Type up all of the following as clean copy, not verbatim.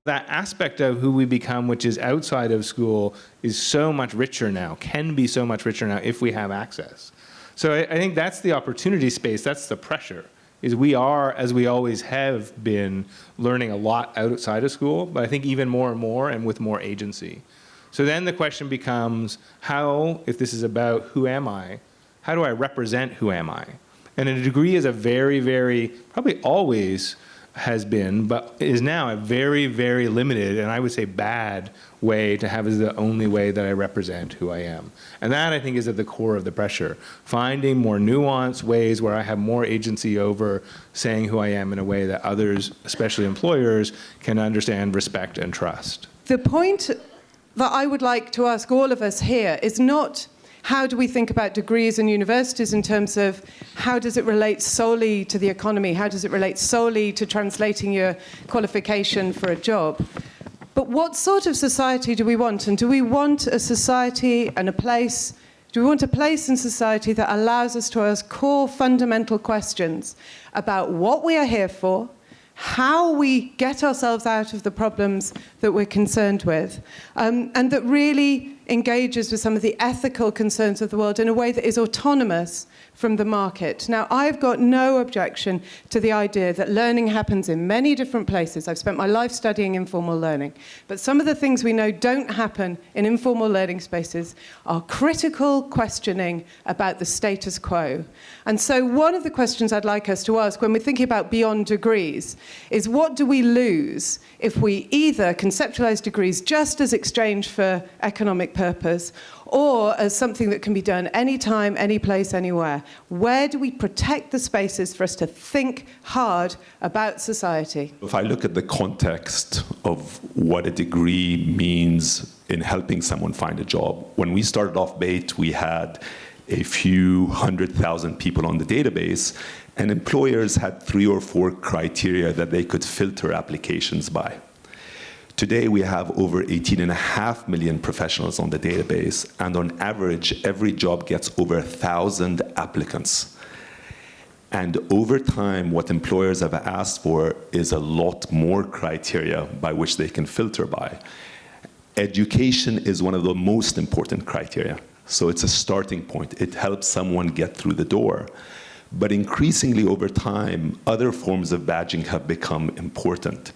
That aspect of who we become, which is outside of school, is so much richer now, can be so much richer now if we have access. So I think that's the opportunity space, that's the pressure, is we are, as we always have been, learning a lot outside of school, but I think even more and more and with more agency. So then the question becomes, how, if this is about who am I, how do I represent who am I? And a degree is a very, very, probably always has been, but is now a very, very limited, and I would say bad, way to have as the only way that I represent who I am. And that, I think, is at the core of the pressure. Finding more nuanced ways where I have more agency over saying who I am in a way that others, especially employers, can understand, respect, and trust. The point that I would like to ask all of us here is not how do we think about degrees and universities in terms of how does it relate solely to the economy? How does it relate solely to translating your qualification for a job? But what sort of society do we want? And do we want a society and a place, do we want a place in society that allows us to ask core fundamental questions about what we are here for, how we get ourselves out of the problems that we're concerned with, and that really engages with some of the ethical concerns of the world in a way that is autonomous from the market. Now, I've got no objection to the idea that learning happens in many different places. I've spent my life studying informal learning. But some of the things we know don't happen in informal learning spaces are critical questioning about the status quo. And so one of the questions I'd like us to ask when we're thinking about beyond degrees is what do we lose if we either conceptualize degrees just as exchange for economic purpose or as something that can be done anytime, any place, anywhere? Where do we protect the spaces for us to think hard about society? If I look at the context of what a degree means in helping someone find a job, when we started off BAIT, we had a few 100,000 people on the database, and employers had 3 or 4 criteria that they could filter applications by. Today, we have over 18.5 million professionals on the database, and on average, every job gets over 1,000 applicants. And over time, what employers have asked for is a lot more criteria by which they can filter by. Education is one of the most important criteria. So it's a starting point. It helps someone get through the door. But increasingly over time, other forms of badging have become important.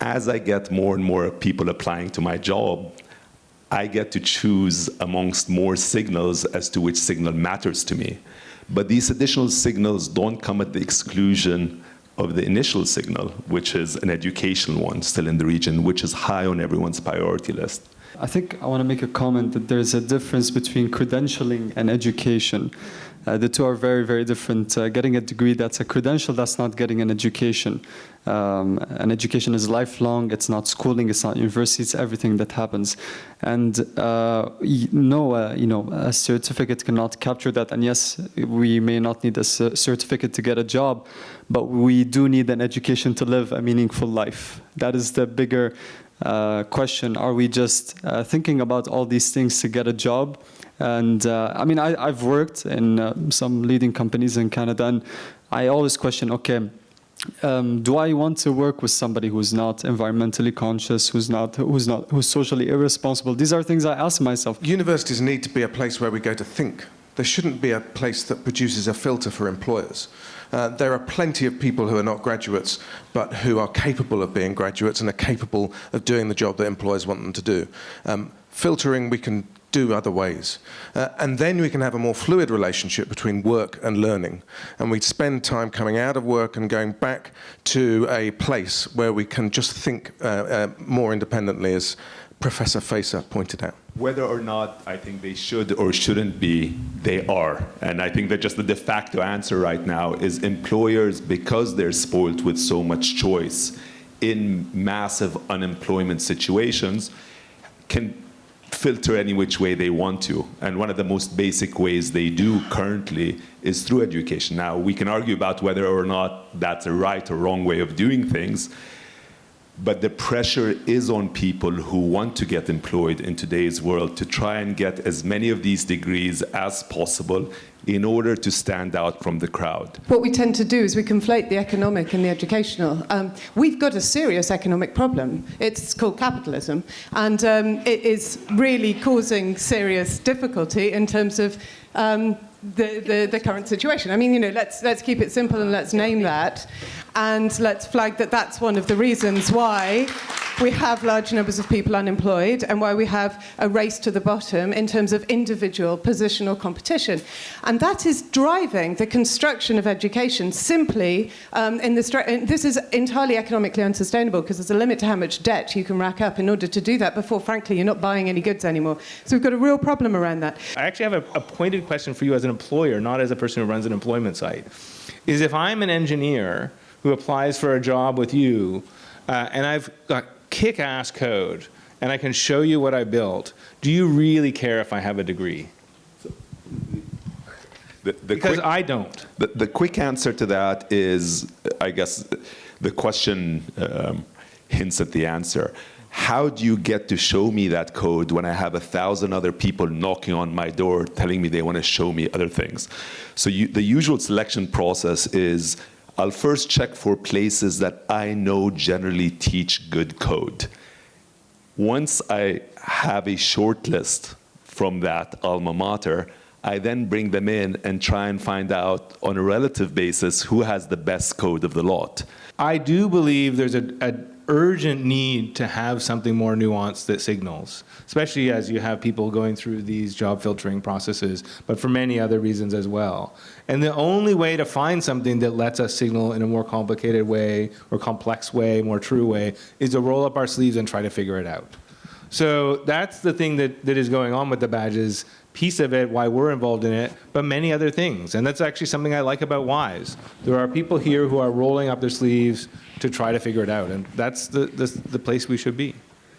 As I get more and more people applying to my job, I get to choose amongst more signals as to which signal matters to me. But these additional signals don't come at the exclusion of the initial signal, which is an educational one still in the region, which is high on everyone's priority list. I think I want to make a comment that there's a difference between credentialing and education. The two are very, very different. Getting a degree, that's a credential, that's not getting an education. An education is lifelong, it's not schooling, it's not university, it's everything that happens. And a certificate cannot capture that. And yes, we may not need a certificate to get a job, but we do need an education to live a meaningful life. That is the bigger question. Are we just thinking about all these things to get a job? And I mean, I've worked in some leading companies in Canada, and I always question, okay, do I want to work with somebody who's not environmentally conscious, who's socially irresponsible? These are things I ask myself. Universities need to be a place where we go to think. There shouldn't be a place that produces a filter for employers. There are plenty of people who are not graduates, but who are capable of being graduates and are capable of doing the job that employers want them to do. Filtering we can do other ways. And then we can have a more fluid relationship between work and learning. And we spend time coming out of work and going back to a place where we can just think more independently, as Professor Facer pointed out. Whether or not I think they should or shouldn't be, they are. And I think that just the de facto answer right now is employers, because they're spoiled with so much choice in massive unemployment situations, can filter any which way they want to. And one of the most basic ways they do currently is through education. Now, we can argue about whether or not that's a right or wrong way of doing things, But the pressure is on people who want to get employed in today's world to try and get as many of these degrees as possible in order to stand out from the crowd. What we tend to do is we conflate the economic and the educational. We've got a serious economic problem. It's called capitalism, and it is really causing serious difficulty in terms of the current situation. I mean, let's keep it simple and let's name that, and let's flag that that's one of the reasons why we have large numbers of people unemployed and why we have a race to the bottom in terms of individual positional competition. And that is driving the construction of education simply this is entirely economically unsustainable because there's a limit to how much debt you can rack up in order to do that before, frankly, you're not buying any goods anymore. So we've got a real problem around that. I actually have a pointed question for you as an employer, not as a person who runs an employment site. Is if I'm an engineer who applies for a job with you, and I've got kick-ass code, and I can show you what I built, do you really care if I have a degree? Because I don't. The quick answer to that is, I guess, the question hints at the answer. How do you get to show me that code when I have 1,000 other people knocking on my door telling me they want to show me other things? So the usual selection process is, I'll first check for places that I know generally teach good code. Once I have a short list from that alma mater, I then bring them in and try and find out on a relative basis who has the best code of the lot. I do believe there's an urgent need to have something more nuanced that signals, especially as you have people going through these job filtering processes, but for many other reasons as well. And the only way to find something that lets us signal in a more complicated way, or complex way, more true way, is to roll up our sleeves and try to figure it out. So that's the thing that is going on with the badges, piece of it, why we're involved in it, but many other things. And that's actually something I like about WISE. There are people here who are rolling up their sleeves to try to figure it out, and that's the place we should be.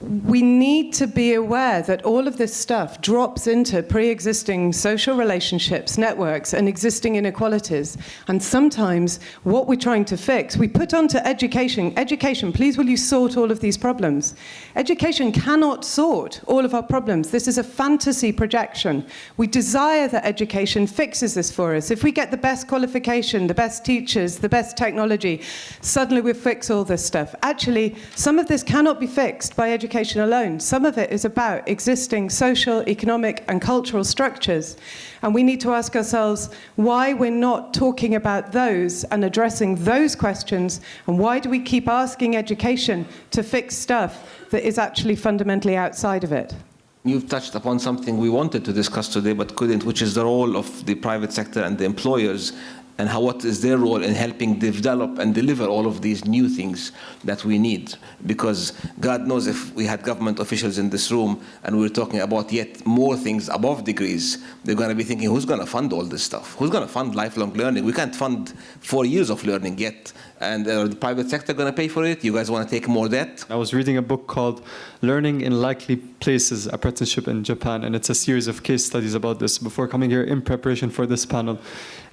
We need to be aware that all of this stuff drops into pre-existing social relationships, networks, and existing inequalities. And sometimes what we're trying to fix, we put onto education. Education, please will you sort all of these problems? Education cannot sort all of our problems. This is a fantasy projection. We desire that education fixes this for us. If we get the best qualification, the best teachers, the best technology, suddenly we'll fix all this stuff. Actually, some of this cannot be fixed by education alone. Some of it is about existing social, economic, and cultural structures. And we need to ask ourselves why we're not talking about those and addressing those questions, and why do we keep asking education to fix stuff that is actually fundamentally outside of it? You've touched upon something we wanted to discuss today but couldn't, which is the role of the private sector and the employers, and what is their role in helping develop and deliver all of these new things that we need. Because God knows if we had government officials in this room and we were talking about yet more things above degrees, they're going to be thinking, who's going to fund all this stuff? Who's going to fund lifelong learning? We can't fund 4 years of learning yet. And the private sector going to pay for it? You guys want to take more debt? I was reading a book called Learning in Likely Places, Apprenticeship in Japan, and it's a series of case studies about this before coming here in preparation for this panel.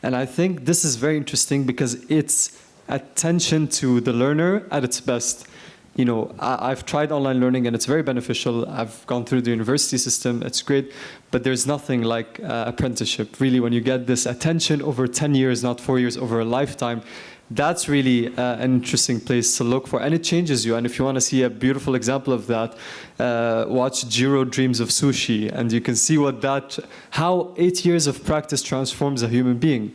And I think this is very interesting because it's attention to the learner at its best. You know, I've tried online learning and it's very beneficial. I've gone through the university system, it's great, but there's nothing like apprenticeship. Really, when you get this attention over 10 years, not 4 years, over a lifetime, that's really an interesting place to look for, and it changes you. And if you want to see a beautiful example of that, watch Jiro Dreams of Sushi, and you can see how 8 years of practice transforms a human being.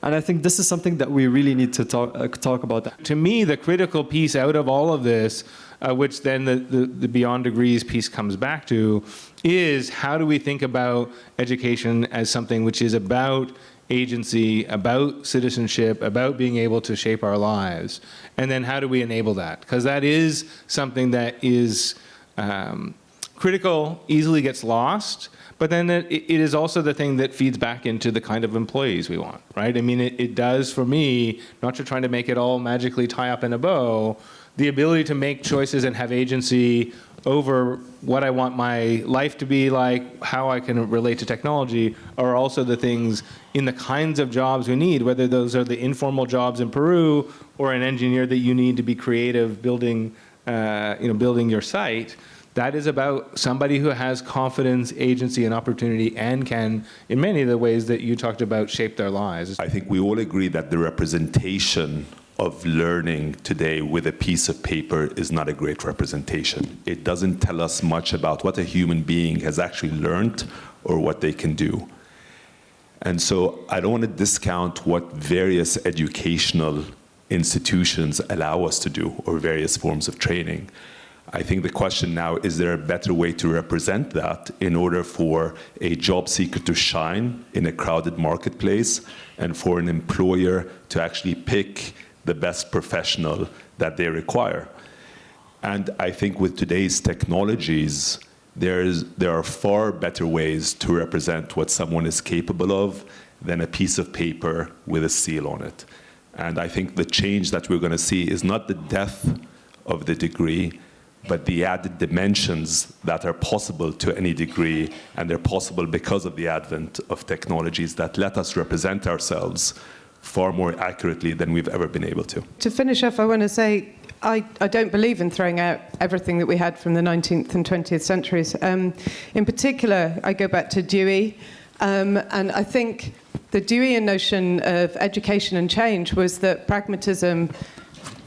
And I think this is something that we really need to talk about. To me, the critical piece out of all of this, which then the beyond degrees piece comes back to, is how do we think about education as something which is about agency, about citizenship, about being able to shape our lives, and then how do we enable that? Because that is something that is critical, easily gets lost, but then it is also the thing that feeds back into the kind of employees we want, right? I mean, it does for me, not to try to make it all magically tie up in a bow, the ability to make choices and have agency over what I want my life to be like, how I can relate to technology, are also the things in the kinds of jobs we need, whether those are the informal jobs in Peru or an engineer that you need to be creative, building building your site, that is about somebody who has confidence, agency, and opportunity, and can, in many of the ways that you talked about, shape their lives. I think we all agree that the representation of learning today with a piece of paper is not a great representation. It doesn't tell us much about what a human being has actually learned or what they can do. And so I don't want to discount what various educational institutions allow us to do, or various forms of training. I think the question now, is there a better way to represent that in order for a job seeker to shine in a crowded marketplace and for an employer to actually pick the best professional that they require? And I think with today's technologies, there are far better ways to represent what someone is capable of than a piece of paper with a seal on it. And I think the change that we're going to see is not the death of the degree, but the added dimensions that are possible to any degree, and they're possible because of the advent of technologies that let us represent ourselves far more accurately than we've ever been able to. To finish off, I want to say I don't believe in throwing out everything that we had from the 19th and 20th centuries. In particular, I go back to Dewey, and I think the Deweyan notion of education and change was that pragmatism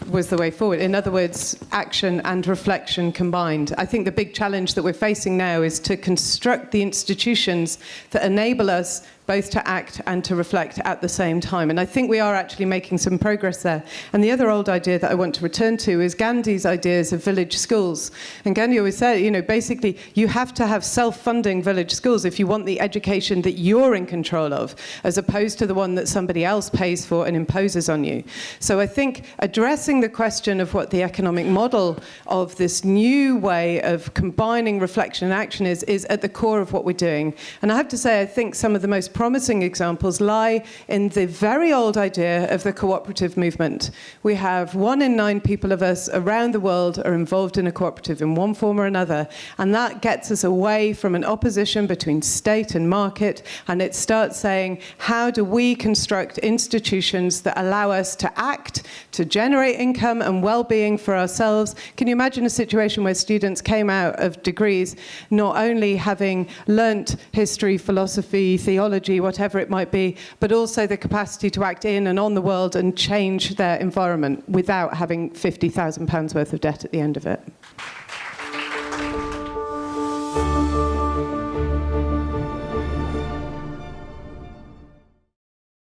was the way forward. In other words, action and reflection combined. I think the big challenge that we're facing now is to construct the institutions that enable us both to act and to reflect at the same time. And I think we are actually making some progress there. And the other old idea that I want to return to is Gandhi's ideas of village schools. And Gandhi always said, basically, you have to have self-funding village schools if you want the education that you're in control of, as opposed to the one that somebody else pays for and imposes on you. So I think addressing the question of what the economic model of this new way of combining reflection and action is at the core of what we're doing. And I have to say, I think some of the most promising examples lie in the very old idea of the cooperative movement. We have 1 in 9 people of us around the world are involved in a cooperative in one form or another, and that gets us away from an opposition between state and market, and it starts saying, how do we construct institutions that allow us to act, to generate income and well-being for ourselves? Can you imagine a situation where students came out of degrees not only having learnt history, philosophy, theology, whatever it might be, but also the capacity to act in and on the world and change their environment without having £50,000 worth of debt at the end of it?